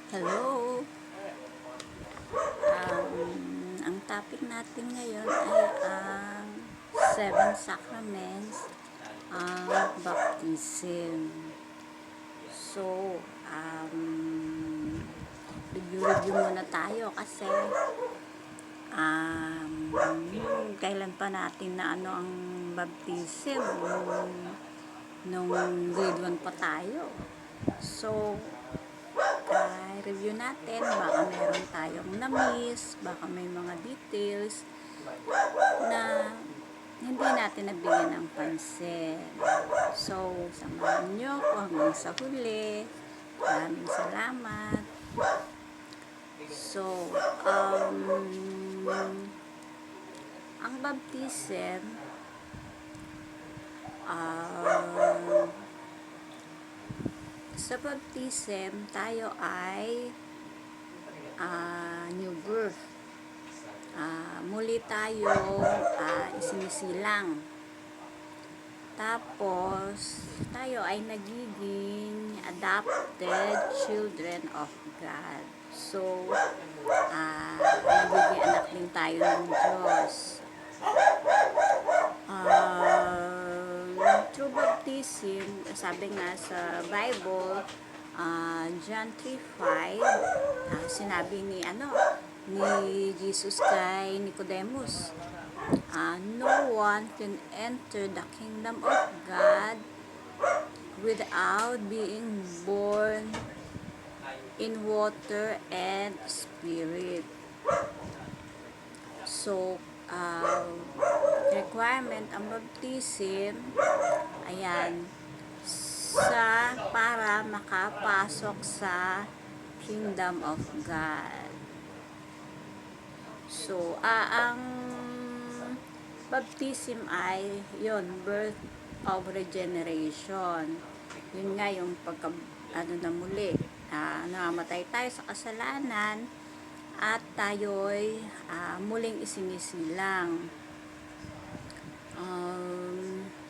Hello! Ang topic natin ngayon ay ang Seven Sacraments, ang baptism. So, review muna tayo kasi kailan pa natin na ano ang baptism nung grade 1 pa tayo. So, review natin, baka meron tayong na-miss, baka may mga details na hindi natin nabigyan ng pansin. So, samahan nyo ko hanggang sa huli. Maraming salamat. So, ang baptism, sa baptism, tayo ay new birth. Muli tayo isinisilang. Tapos, tayo ay nagiging adopted children of God. So, nagiging anak din tayo ng Diyos. Through baptism, sabi nga sa Bible, John 3:5, sinabi ni Jesus kay Nicodemus, no one can enter the kingdom of God without being born in water and spirit. So, requirement ang baptism, ayan, para makapasok sa kingdom of God. So, ang baptism ay birth of regeneration. Yun nga yung na muli, namamatay tayo sa kasalanan at tayo'y muling isinisilang.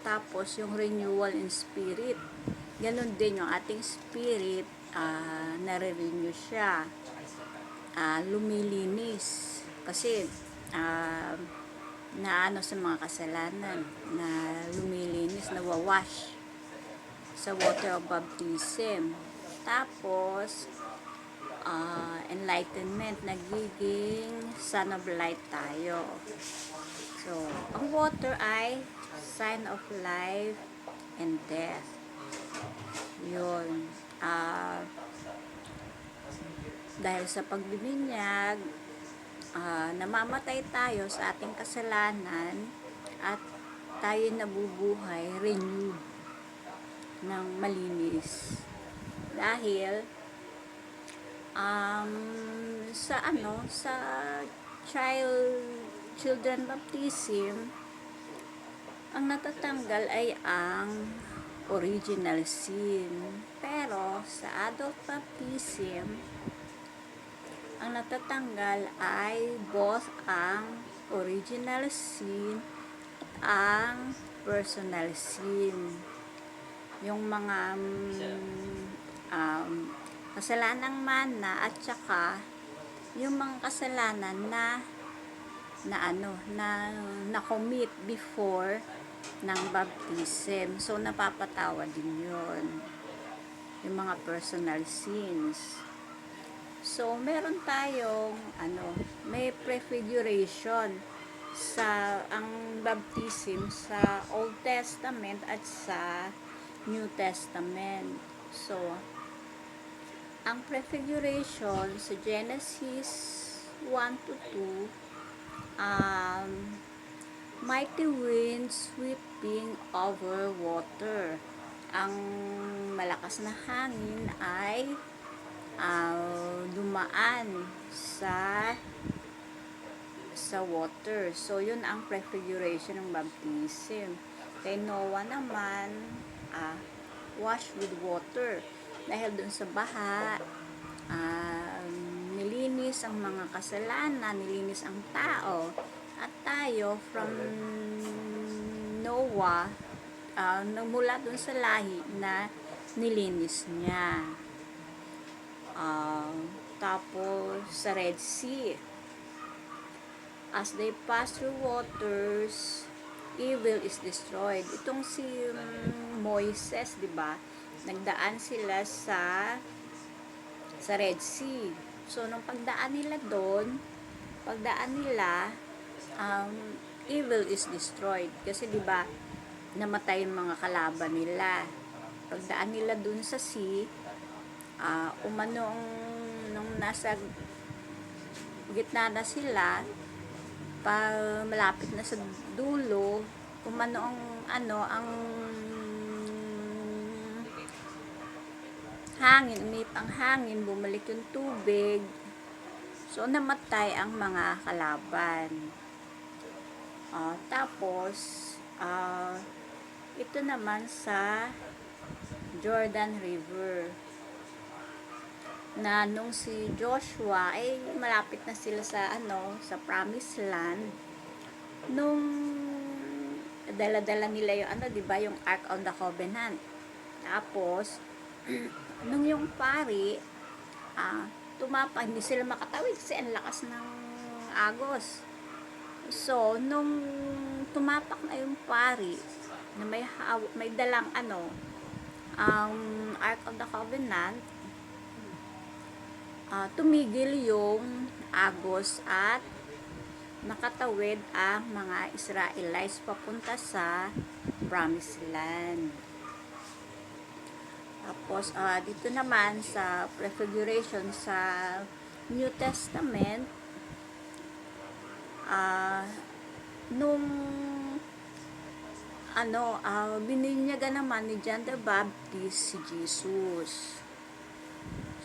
Tapos yung renewal in spirit, ganun din yung ating spirit, nare-renew siya, lumilinis kasi na sa mga kasalanan, na lumilinis, nawawash sa water of baptism. Tapos enlightenment, nagiging son of light tayo. So, ang water ay sign of life and death. Yun. Dahil sa pagbibinyag, namamatay tayo sa ating kasalanan at tayo nabubuhay, renewed ng malinis. Dahil sa children baptism, ang natatanggal ay ang original sin. Pero sa adult baptism, ang natatanggal ay both ang original sin at ang personal sin. Yung mga kasalanang mana at saka yung mga kasalanan na commit before ng baptism. So, napapatawa din yun. Yung mga personal sins. So, meron tayong may prefiguration sa ang baptism sa Old Testament at sa New Testament. So, ang prefiguration sa Genesis 1-2, mighty wind sweeping over water. Ang malakas na hangin ay dumaan sa water. So, yun ang prefiguration ng baptism. Kay Noah naman, wash with water. Dahil dun sa baha, nilinis ang mga kasalanan, nilinis ang tao. At tayo, from Noah, mula dun sa lahi na nilinis niya. Ah, tapos sa Red Sea, as they pass through waters, evil is destroyed. Itong si Moises, di ba? Nagdaan sila sa Red Sea. So, nung pagdaan nila doon, um, evil is destroyed. Kasi, di ba, namatay yung mga kalaban nila. Pagdaan nila doon sa sea, umanong nung nasa gitna na sila, malapit na sa dulo, umano ang hangin, umipang hangin, bumalik yung tubig. So, namatay ang mga kalaban. Tapos, ito naman sa Jordan River, na nung si Joshua ay malapit na sila sa Promised Land, nung dala-dala nila yung di ba, yung Ark of the Covenant. Tapos nung yung pari tumapak, hindi sila makatawid kasi ang lakas ng agos. So nung tumapak na yung pari na may dalang Ark of the Covenant, tumigil yung agos at nakatawid ang mga Israelites papunta sa Promised Land. Tapos, dito naman sa prefiguration sa New Testament, nung bininyaga naman ni John the Baptist si Jesus.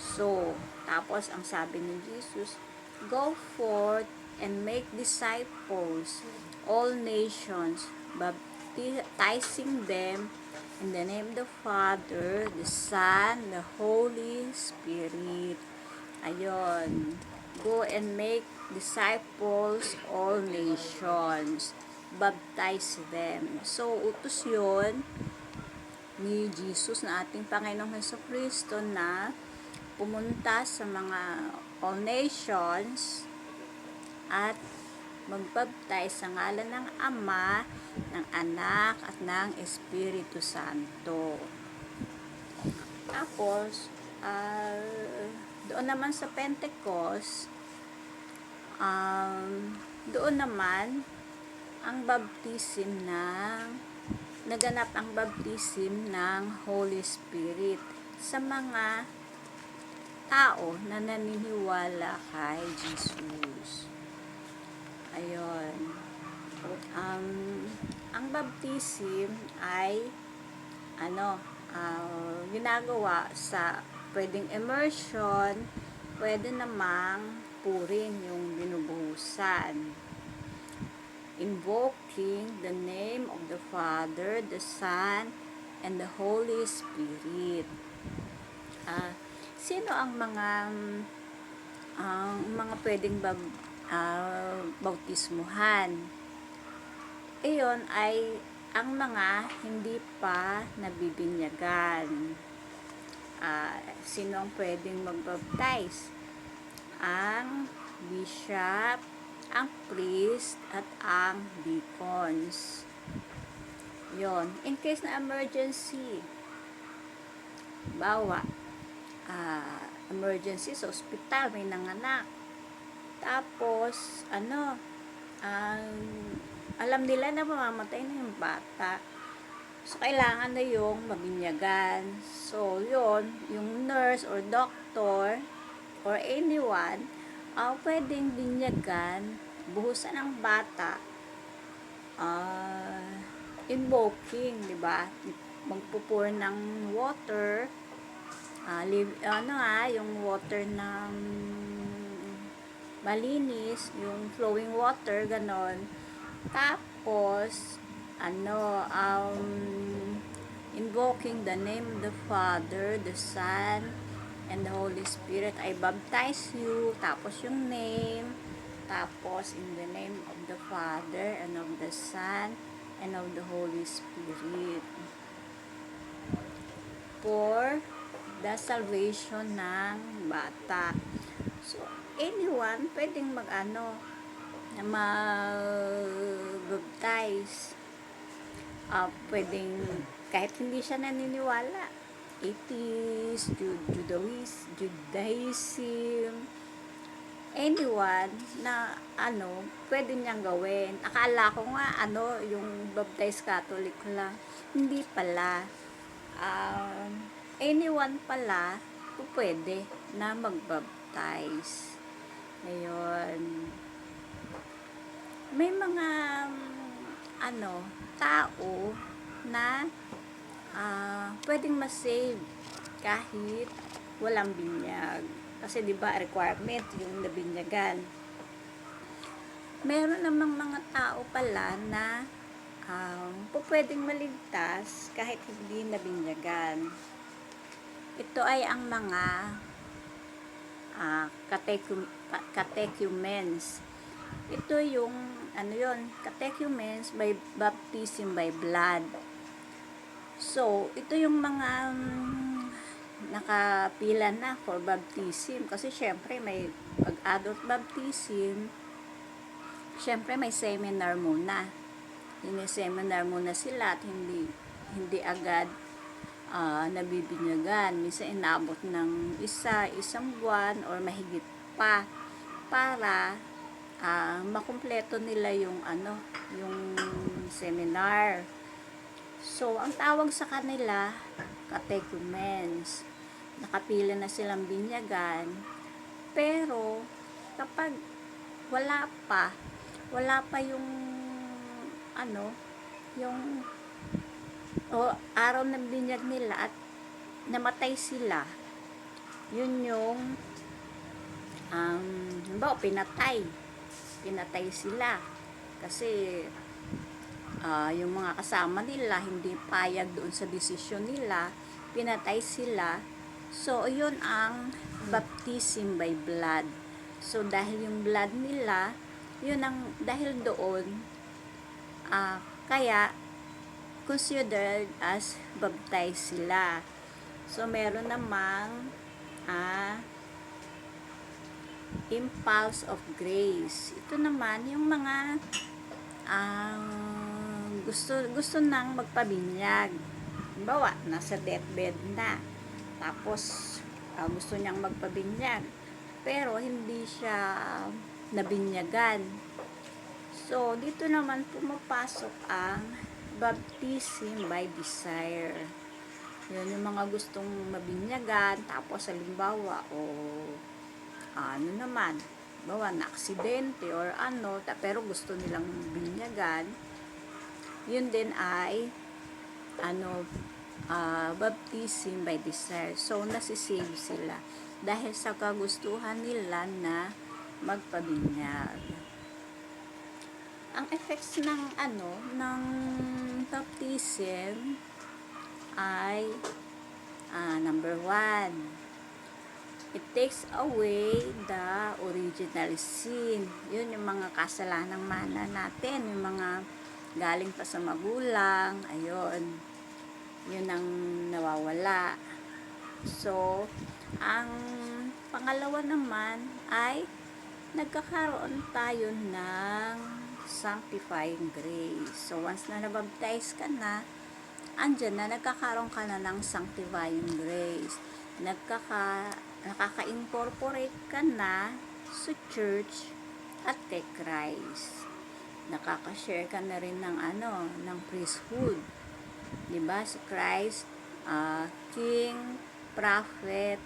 So, tapos ang sabi ni Jesus, "Go forth and make disciples all nations, baptizing them in the name of the Father, the Son, the Holy Spirit." Ayun. Go and make disciples all nations. Baptize them. So, utos yun ni Jesus na ating Panginoong Jesucristo na pumunta sa mga all nations at magbaptize sa ngalan ng Ama, ng Anak, at ng Espiritu Santo. Tapos, doon naman sa Pentecost, doon naman ang naganap ang baptism ng Holy Spirit sa mga tao na naniniwala kay Jesus. Ayun. Ang baptism ay ginagawa sa pwedeng immersion, pwede namang purin yung binubuhusan. Invoking the name of the Father, the Son, and the Holy Spirit. Sino ang mga pwedeng bautismuhan? Iyon ay ang mga hindi pa nabibinyagan. Sino ang pwedeng magbaptize? Ang bishop, ang priest, at ang deacons. Yon. In case na emergency, emergency sa ospital, may nanganak. Tapos, alam nila na mamamatay na yung bata. So, kailangan na yung mabinyagan. So, yon, yung nurse or doctor or anyone, pwedeng binyagan, buhusan ng bata, invoking, di ba? Magpupur ng water, yung water ng malinis, yung flowing water, ganon. Tapos, invoking the name of the Father, the Son, and the Holy Spirit. I baptize you, tapos yung name, tapos in the name of the Father, and of the Son, and of the Holy Spirit. For the salvation ng bata. So, anyone pwedeng na mag-baptize. Pwedeng kahit hindi siya naniniwala, atheist, Judaism, anyone na pwede niyang gawin. Akala ko nga yung baptized Catholic lang. Hindi pala. Anyone pala pwede na mag-baptize. Ngayon, may mga tao na pwedeng masave kahit walang binyag. Kasi 'di ba requirement yung nabinyagan. Meron namang mga tao pala na pwedeng maligtas kahit hindi nabinyagan. Ito ay ang mga catechumens. Ito yung catechumens by baptism by blood. So, ito yung mga nakapila na for baptism. Kasi syempre may pag-adult baptism, syempre may seminar muna. Seminar muna sila at hindi agad nabibinyagan. Minsan inabot ng isang buwan or mahigit pa para makumpleto nila yung seminar. So, ang tawag sa kanila, catechumens. Nakapila na silang binyagan. Pero, kapag wala pa yung araw ng binyag nila at namatay sila, yun yung pinatay sila kasi yung mga kasama nila hindi payag doon sa desisyon nila, pinatay sila. So yun ang baptism by blood. So dahil yung blood nila, yun ang dahil doon kaya considered as baptized sila. So meron namang impulse of grace. Ito naman yung mga gusto nang magpabinyag. Halimbawa, nasa deathbed na. Tapos gusto niyang magpabinyag. Pero hindi siya nabinyagan. So, dito naman pumapasok ang baptism by desire. Yun yung mga gustong mabinyagan. Tapos, halimbawa, na aksidente or pero gusto nilang binyagan, yun din ay baptism by desire. So nasisave sila dahil sa kagustuhan nila na magpabinyag. Ang effects ng baptism ay number 1, it takes away the original sin. Yun yung mga kasalanang mana natin, yung mga galing pa sa magulang, ayun. Yun ang nawawala. So, ang pangalawa naman ay nagkakaroon tayo ng sanctifying grace. So, once na nabaptize ka na, andyan na, nagkakaroon ka na ng sanctifying grace. Nakaka-incorporate ka na sa church at kay Christ. Nakaka-share ka na rin ng priesthood. Diba? Si Christ, King, Prophet,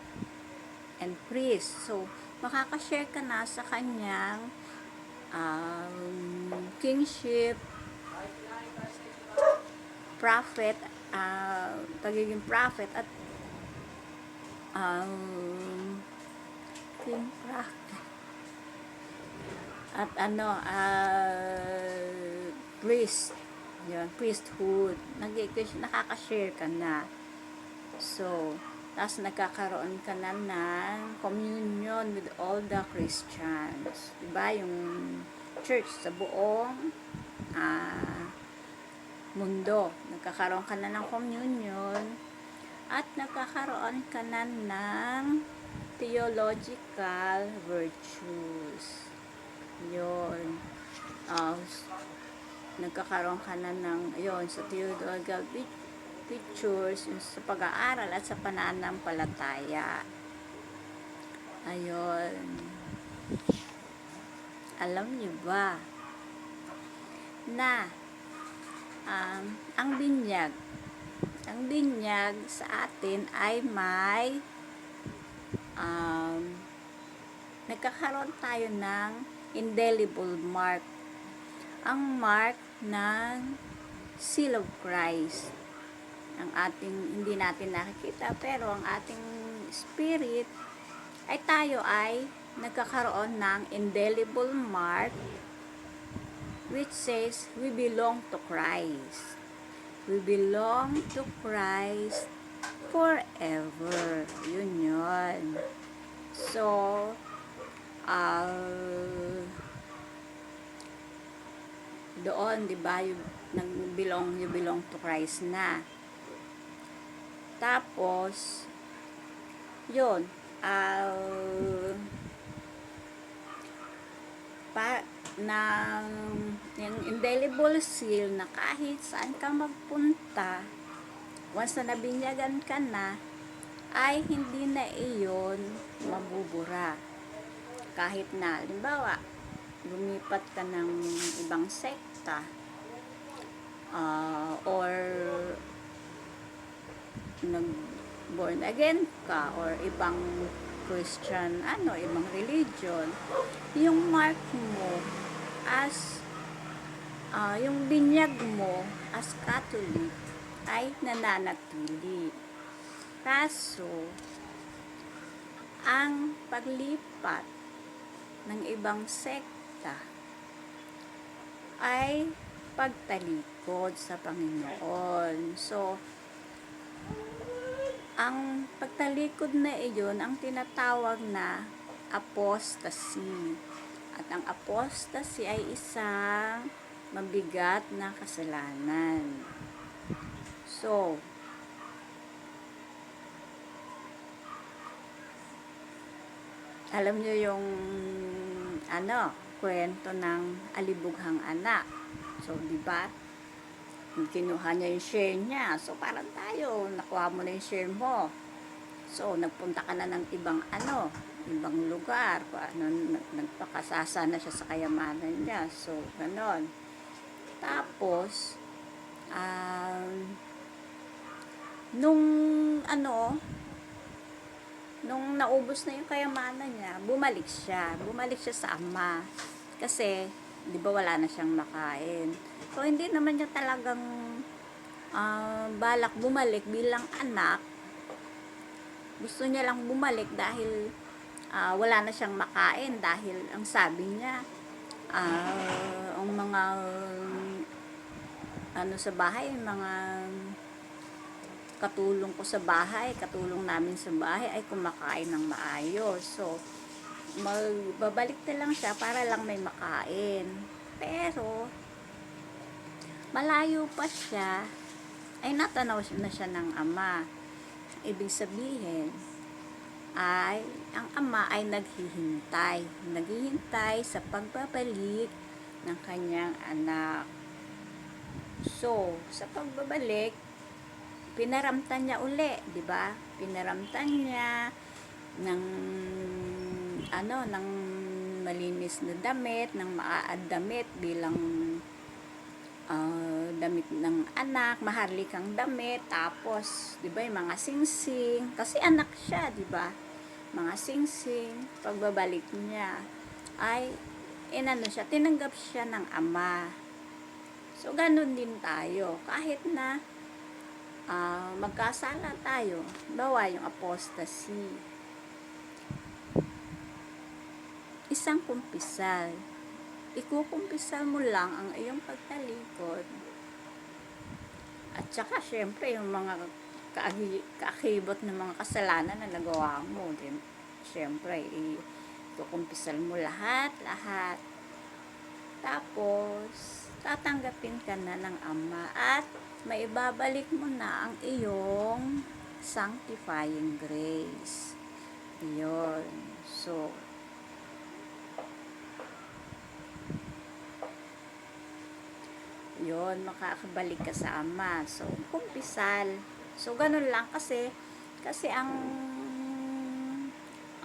and Priest. So, makaka-share ka na sa kanyang kingship, prophet, pagiging prophet at king, prophet at priest. Yun, priesthood. Nakaka-share ka na. So, tapos nagkakaroon ka na ng communion with all the Christians. Diba? Yung church sa buong mundo. Nagkakaroon ka na ng communion at nagkakaroon ka na ng theological virtues. Yun. Nagkakaroon ka na ng, yun, sa theological virtues, yung sa pag-aaral at sa pananampalataya. Ayun. Alam niyo ba na ang binyag sa atin ay may nagkakaroon tayo ng indelible mark. Ang mark ng seal of Christ. Ang ating, hindi natin nakikita, pero ang ating spirit ay tayo ay nagkakaroon ng indelible mark which says we belong to Christ. We belong to Christ forever. Yun. So, doon, di ba, you belong to Christ na. Tapos, yun, yung indelible seal na kahit saan ka magpunta, once na nabinyagan ka na, ay hindi na iyon mabubura. Kahit na, halimbawa, lumipat ka ng ibang sekta, or nag-born again ka, or ibang Christian, ibang religion, yung mark mo as, yung binyag mo as Catholic ay nananatili. Kaso, ang paglipat ng ibang sekta ay pagtalikod sa Panginoon. So, ang pagtalikod na iyon ang tinatawag na apostasy. At ang apostasy ay isang mabigat na kasalanan. So, alam nyo yung kwento ng alibughang anak. So, di ba? Kinuha niya yung share niya. So, parang tayo, nakuha mo na yung share mo. So, nagpunta ka na ng ibang lugar. Nagpakasasa na siya sa kayamanan niya. So, ganon. Tapos, nung naubos na yung kayamanan niya, bumalik siya sa ama. Kasi, di ba wala na siyang makain. So, hindi naman niya talagang balak bumalik bilang anak. Gusto niya lang bumalik dahil wala na siyang makain. Dahil, ang sabi niya, ang mga sa bahay, mga katulong namin sa bahay ay kumakain ng maayos. So, babalik na lang siya para lang may makain. Pero, malayo pa siya, ay natanaw na siya ng ama. Ibig sabihin, ay, ang ama ay naghihintay sa pagbabalik ng kanyang anak. So, sa pagbabalik, pinaramtan niya uli, di ba? Pinaramtan niya ng malinis na damit, ng maaadamit bilang damit ng anak, maharlikang damit, tapos, di ba, yung mga singsing, kasi anak siya, di ba? Mga singsing, pagbabalik niya, ay, tinanggap siya ng ama. So, ganun din tayo, kahit na magkasala tayo, bawa yung apostasy, isang kumpisal, ikukumpisal mo lang ang iyong pagtalikod, at saka syempre yung mga kaakibot ng mga kasalanan na nagawa mo din, syempre ikukumpisal mo lahat, tapos tatanggapin ka na ng ama at maibabalik mo na ang iyong sanctifying grace. Yun. So, yun, makakabalik ka sa Ama. So, kumpisal. So, ganun lang kasi ang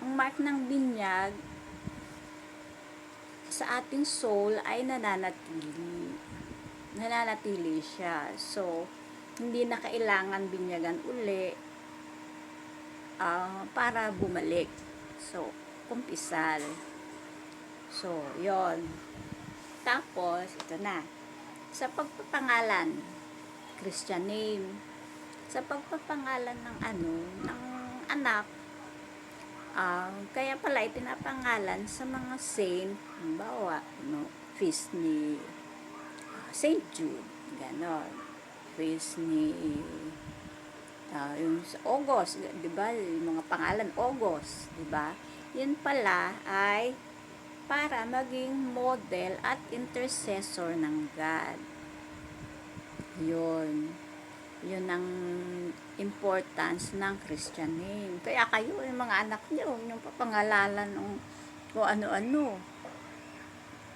mark ng binyag sa ating soul ay nananatili siya. So, hindi na kailangan binyagan uli para bumalik. So, kumpisal. So, yon. Tapos, ito na. Sa pagpapangalan, Christian name. Sa pagpapangalan ng ng anak, kaya pala ipinapangalan sa mga saint, halimbawa, feast ni Saint Jude, ganon. Feast ni yung sa August, di ba? Yung mga pangalan August, di ba? Yun pala ay para maging model at intercessor ng God. Yun. Yun ang importance ng Christian name. Kaya kayo, yung mga anak nyo, yung papangalalan ng kung ano-ano.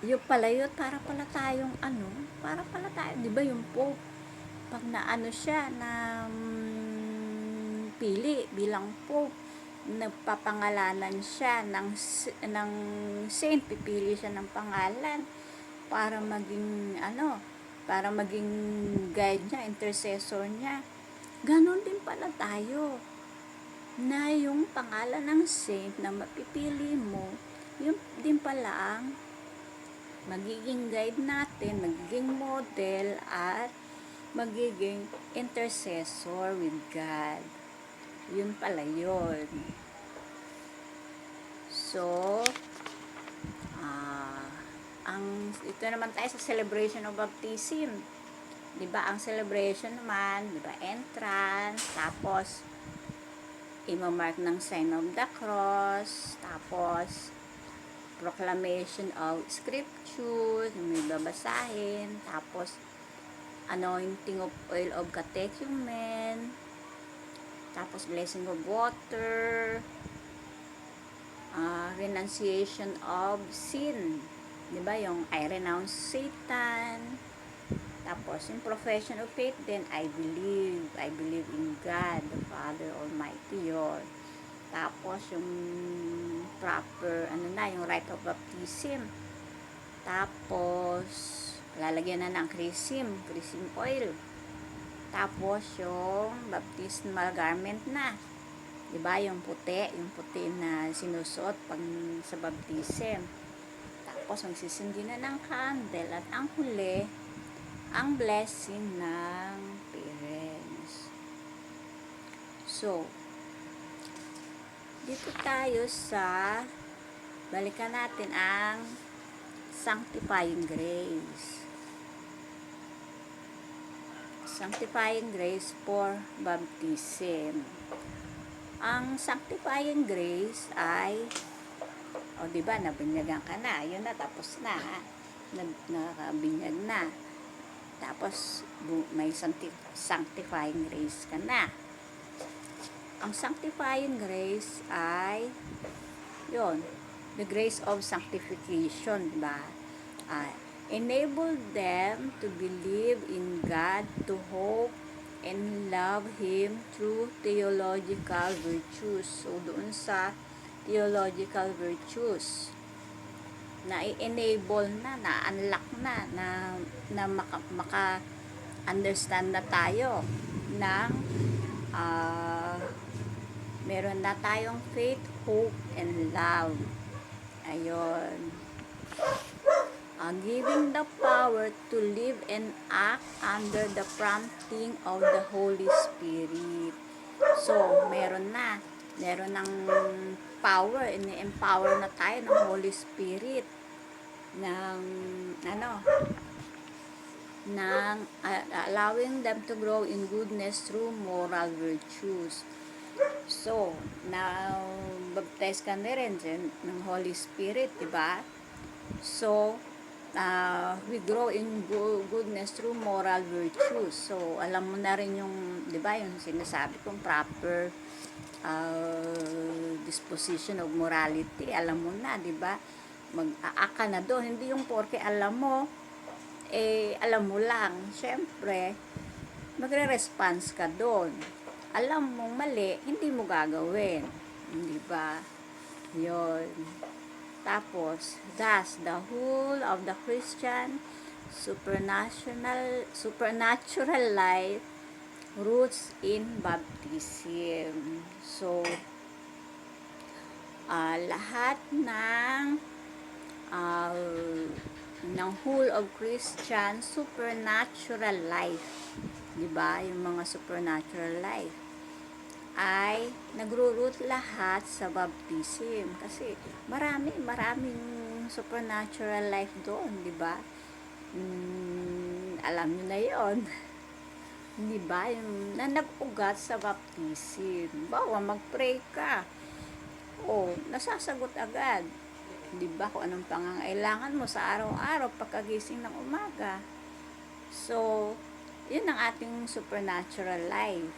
Yung pala yun, para pala tayo, di ba yung Pope, pag naano siya, na pili bilang Pope, nagpapangalanan siya ng saint, pipili siya ng pangalan para maging para maging guide niya, intercessor niya. Ganon din pala tayo, na yung pangalan ng saint na mapipili mo, yung din pala ang magiging guide natin, magiging model at magiging intercessor with God. Yun pala yun. So, ito naman tayo sa celebration of baptism. Diba, ang celebration naman, diba, entrance, tapos, imamark ng sign of the cross, tapos, proclamation of scripture, may babasahin, tapos, anointing of oil of catechumen, tapos, blessing of water, renunciation of sin, diba, yung I renounce Satan, tapos yung profession of faith, then I believe in God the Father Almighty, yun. Tapos yung proper yung rite of baptism, tapos lalagyan na ng chrism oil, tapos yung baptismal garment na, diba, yung puti na sinusuot pag sa baptism. Tapos magsisindi na ng candle, at ang huli, ang blessing ng parents. So, dito tayo sa, balikan natin ang sanctifying grace. Sanctifying grace for baptism. Ang sanctifying grace ay, diba, nabinyagan ka na, yun na, tapos na, nakabinyag na, tapos may sanctifying grace ka na. Ang sanctifying grace ay yun, the grace of sanctification, diba? Enable them to believe in God, to hope and love Him through theological virtues. So, doon sa theological virtues, na i-enable na-unlock na maka-understand na tayo ng meron na tayong faith, hope, and love. Ayun. Giving the power to live and act under the prompting of the Holy Spirit. So, meron ng power, ini-empower na tayo ng Holy Spirit ng allowing them to grow in goodness through moral virtues. So, now baptize ka na rin ng Holy Spirit, diba? So, we grow in goodness through moral virtues. So, alam mo na rin yung, di ba, yung sinasabi kong proper disposition of morality. Alam mo na, di ba? Mag-aaka na doon. Hindi yung porke alam mo, alam mo lang. Siyempre, magre-response ka doon. Alam mong mali, hindi mo gagawin. Di ba? Yun. Tapos, thus, the whole of the Christian supernatural life roots in baptism. So, lahat ng whole of Christian supernatural life, di ba? Yung mga supernatural life ay nagro-root lahat sa baptism kasi maraming supernatural life doon, di ba? Alam niyo na 'yon. Di ba? Yung na nag-ugat sa baptism. Bawa mag-pray ka. Nasasagot agad. Di ba? Kung anong pangangailangan mo sa araw-araw pagkagising ng umaga. So, yun ang ating supernatural life.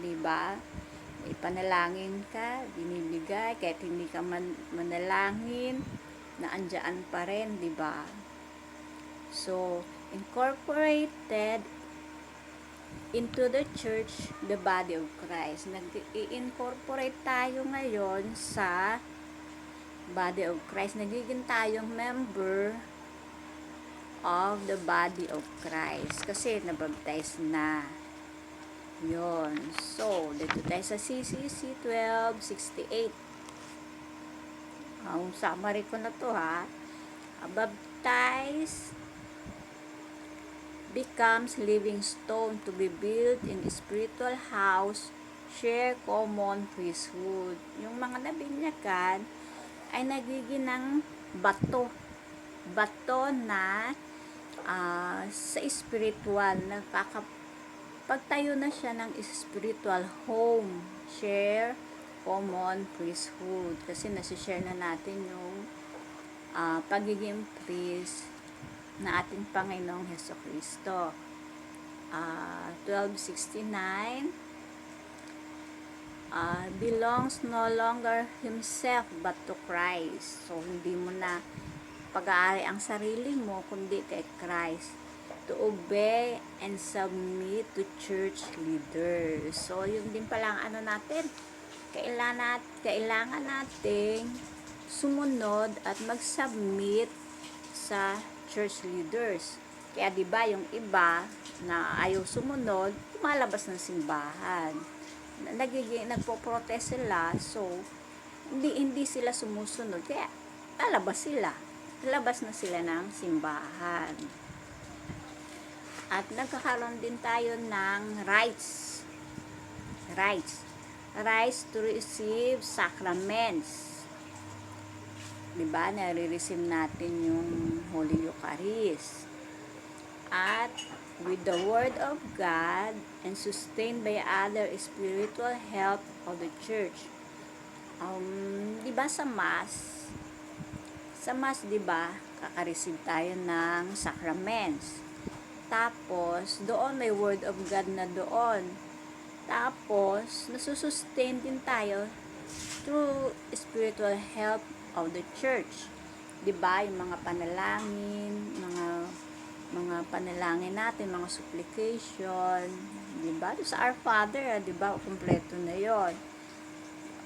Di ba? Ipanalangin ka, binibigay, kahit hindi ka manalangin, naandyan pa rin, di ba? So, incorporated into the church, the body of Christ. Nag-i-incorporate tayo ngayon sa body of Christ. Nagiging tayong member of the body of Christ. Kasi nabaptize na. Yon. So, dito tayo sa CCC 1268. Ang summary ko na to ha. Baptized becomes living stone to be built in spiritual house, share common priesthood. Yung mga nabinyagan ay nagiging ng bato. Bato na sa spiritual, pagtayo na siya ng spiritual home, share common priesthood. Kasi nasishare na natin yung pagiging priest na ating Panginoong Hesukristo. 1269 belongs no longer himself but to Christ. So, hindi mo na pag-aari ang sarili mo, kundi kay Christ. To obey and submit to church leaders. So, yun din pala ang natin. Kailangan nating sumunod at mag-submit sa church leaders. Kaya diba yung iba na ayaw sumunod, lumalabas ng simbahan. Nagpo-protest sila, so hindi sila sumusunod. Kaya lalabas na sila ng simbahan. At nagkakaroon din tayo ng rights to receive sacraments. Diba? Nare-receive natin yung Holy Eucharist. At with the Word of God and sustained by other spiritual help of the Church. Diba sa Mass, diba, kaka-receive tayo ng sacraments. Tapos, doon may Word of God na doon. Tapos, nasusustain din tayo through spiritual help of the church. Diba? Yung mga panalangin, mga panalangin natin, mga supplication. Diba? Sa Our Father, diba? Kompleto na yon.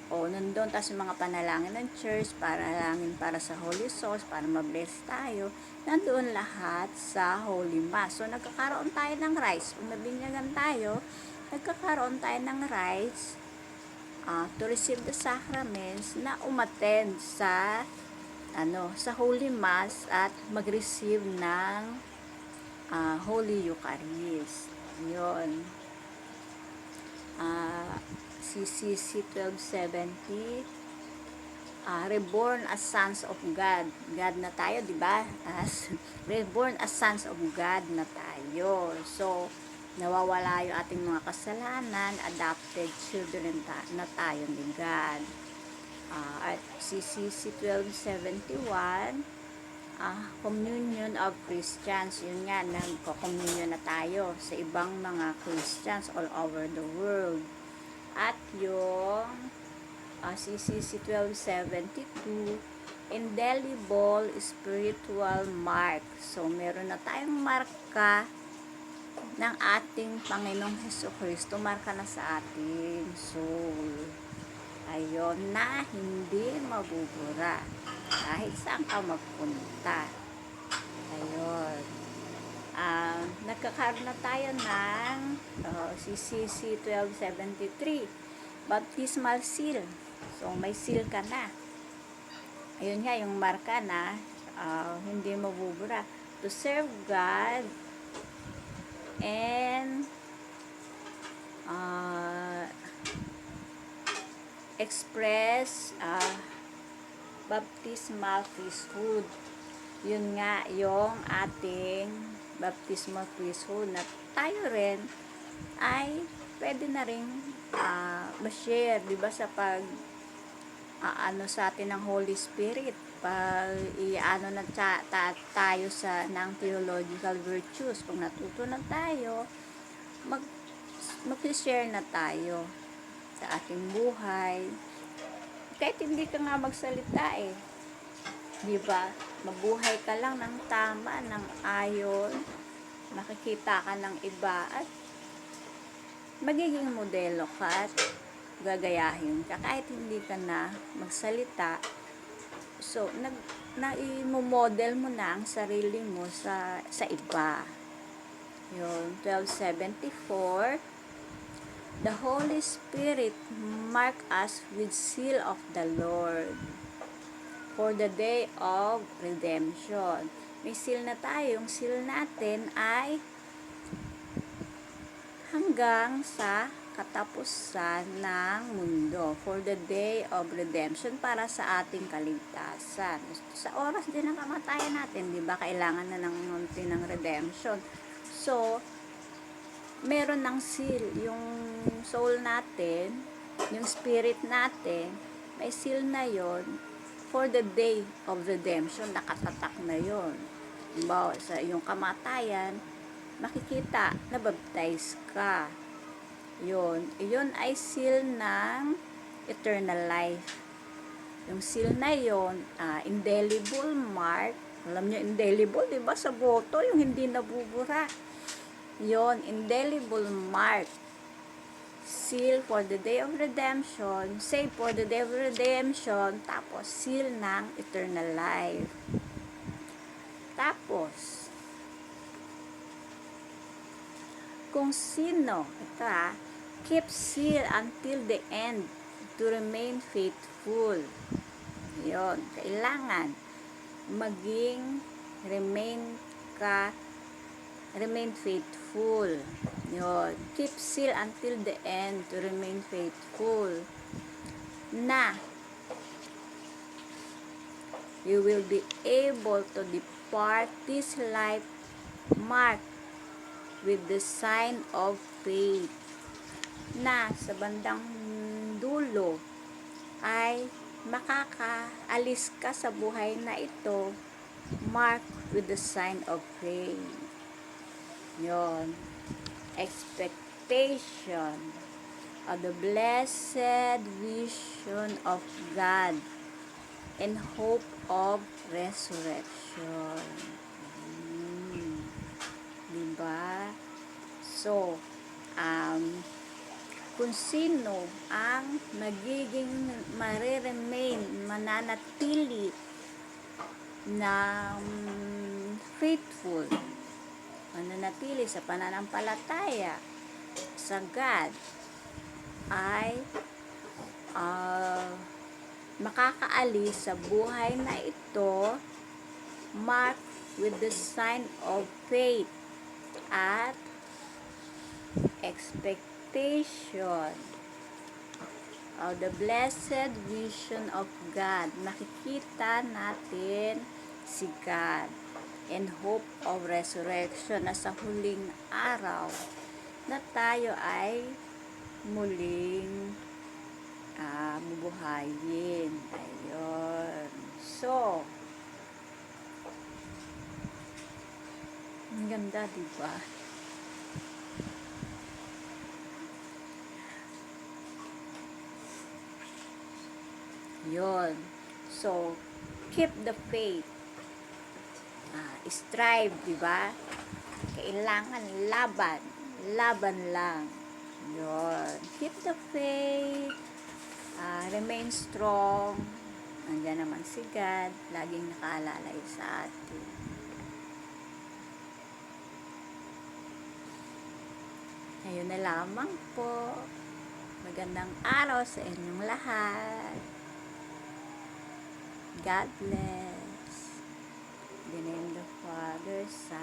Nandun, tapos yung mga panalangin ng church, panalangin para sa Holy Souls, para ma-bless tayo. Nandoon lahat sa Holy Mass. So, nagkakaroon tayo ng rights. Kung nabinyagan tayo, nagkakaroon tayo ng rights to receive the sacraments na umattend sa Holy Mass at mag-receive ng Holy Eucharist. Yun. CCC 1270, reborn as sons of God. God na tayo, di ba? Reborn as sons of God na tayo. So, nawawala yung ating mga kasalanan, adopted children na tayo ni God. At CCC 1271, Communion of Christians. Yun nga, nagko-communion na tayo sa ibang mga Christians all over the world. At yung CCC 1272, indelible spiritual mark. So, meron na tayong marka ng ating Panginoong Hesukristo, marka na sa ating soul. Ayon, na hindi mabubura kahit saan ka magpunta. Ayun. Nagkakaroon na tayo ng CCC 1273, baptismal seal. So, may seal ka na. Ayun nga, yung marka na hindi mabubura. To serve God and express baptismal priesthood. Yun nga yung ating baptismal priesthood na tayo rin ay pwede na rin ma-share, diba, sa pag sa atin ng Holy Spirit, pag iano na tayo sa ng theological virtues. Kung natuto na tayo, mag-share na tayo sa ating buhay. Kahit hindi ka nga magsalita di ba? Mabuhay ka lang ng tama, ng ayon, makikita ka ng iba at magiging modelo ka at gagayahin ka kahit hindi ka na magsalita. So, i-model mo na ang sarili mo sa iba. Yun, 1274. The Holy Spirit mark us with seal of the Lord for the day of redemption. May seal na tayo. Yung seal natin ay hanggang sa katapusan ng mundo, for the day of redemption, para sa ating kaligtasan. Sa oras din ng kamatayan natin, di ba, kailangan na ng redemption. So, meron ng seal yung soul natin, yung spirit natin, may seal na yon for the day of redemption. Nakatatak na yon. Diba, sa iyong kamatayan, makikita na baptize ka. Yun ay seal ng eternal life. Yung seal na yon, indelible mark. Alam niyo, indelible, diba, sa boto, yung hindi nabubura. Yon, indelible mark, seal for the day of redemption, save for the day of redemption, tapos seal ng eternal life. Tapos, kung sino, ito keep seal until the end to remain faithful. Yon, kailangan remain faithful. Yun. Keep seal until the end to remain faithful. Na you will be able to depart this life marked with the sign of faith. Na sa bandang dulo ay makakaalis ka sa buhay na ito marked with the sign of faith. Yon. Expectation of the blessed vision of God and hope of resurrection. Diba? So, kung sino ang magiging mananatili na faithful, mananatili sa pananampalataya sa God, ay makakaalis sa buhay na ito marked with the sign of faith at expectation of the blessed vision of God. Makikita natin si God and hope of resurrection, na sa huling araw na tayo ay muling bubuhayin. Ayun. So, Ganda, di ba? Yun. So, keep the faith. Strive, di ba? Kailangan laban. Laban lang. Yun. Keep the faith. Remain strong. Nandiyan naman si God. Laging nakaalalay sa atin. Ayun na lamang po. Magandang araw sa inyong lahat. God bless. In the name of the Father, Son,